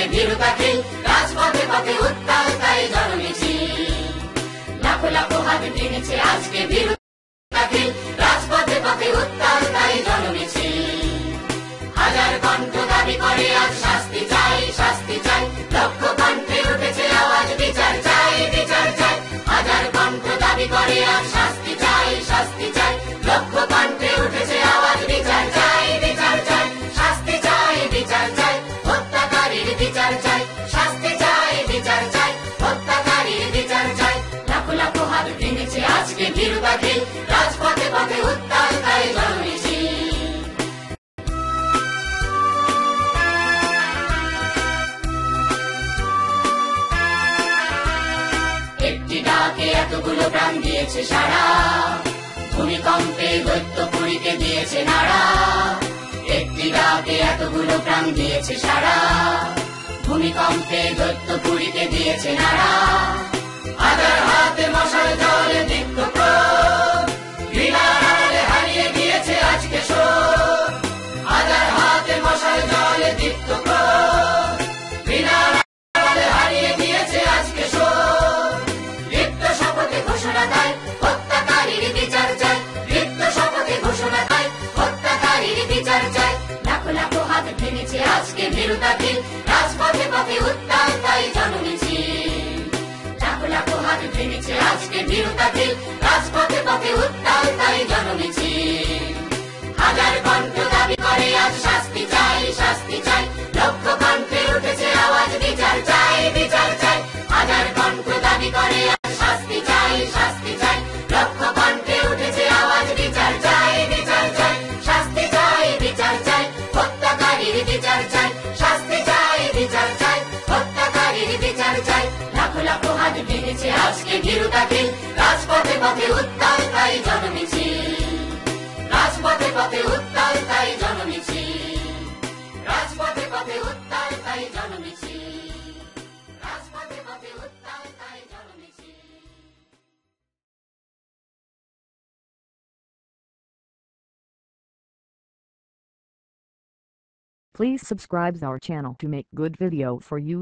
আজকে ভীরু দাখিল, রাজপথে পথে উত্তাল তাই জনমিছিল। লাখো লাখো হাত ভেঙেছে আজকে ভীরু দাখিল, রাজপথে পথে উত্তাল তাই জনমিছিল। হাজার কণ্ঠ দাবি করে আজ শাস্তি চাই, শাস্তি চাই, লক্ষ কণ্ঠে উঠেছে আওয়াজ বিচার চাই, বিচার চাই। হাজার কণ্ঠ দাবি করে আজ শাস্তি চাই, শাস্তি চাই, লক্ষ কণ্ঠে উঠেছে আওয়াজ বিচার চাই, বিচার চাই। শাস্তি চাই, বিচার চাই, হত্যাকারীর বিচার চাই, শাস্তি চাই, বিচার চাই, হত্যাকারীর বিচার চাই। লাখো লাখো হাত ভেঙেছে আজকে ভীরু দাখিল, রাজপথে পথে উত্তাল তাই জনমিছিল। একটি ডাকে এতগুলো প্রাণ দিয়েছে সারা, ভূমিকম্পে দৈত্যপুরীকে দিয়েছে নাড়া। একটি ডাকে এতগুলো প্রাণ দিয়েছে সারা, ভূমিকম্পে দৈত্যপুরীকে দিয়েছে নাড়া। হাজার হাতে মশাল জলে দীপ্ত ক্রোধ, ঘৃণার আড়ালে হারিয়ে গিয়েছে আজকে শোধ। হাজার হাতে মশাল জলে দীপ্ত ক্রোধ, ঘৃণার আড়ালে হারিয়ে গিয়েছে আজকে শোধ। লিপ্ত শপথে ঘোষণা দেয় হত্যাকারীর বিচার চাই, লিপ্ত শপথে ঘোষণা দেয় হত্যাকারীর বিচার চাই। লাখো লাখো হাত ভেঙেছে আজকে ভীরু দাখিল, রাজপথে পথে উত্তাল তাই জনমিছিল। লাখো লাখো হাত ভেঙেছে আজকে ভীরু দাখিল, রাজপথে পথে উত্তাল তাই জনমিছিল। হাজার কণ্ঠ দাবি করে আজ শাস্তি চাই, শাস্তি চাই, লক্ষ কণ্ঠে উঠেছে আওয়াজ বিচার চাই, বিচার চাই। হাজার কণ্ঠ দাবি করে আজ শাস্তি চাই, শাস্তি চাই, লক্ষ কণ্ঠে উঠেছে আওয়াজ বিচার চাই, বিচার চাই। শাস্তি চাই, বিচার চাই, হত্যাকারীর বিচার চাই, শাস্তি চাই, বিচার চাই, হত্যাকারীর বিচার চাই। লাখো লাখো হাত ভেঙেছে আজকে ভীরু দাখিল, রাজপথে পথে উত্তাল তাই জনমিছিল। রাজপথে পথে উত্তাল তাই জনমিছিল, রাজপথে পথে উত্তাল তাই জনমিছিল, রাজপথে পথে উত্তাল তাই জনমিছিল। Please subscribe our channel to make good video for you.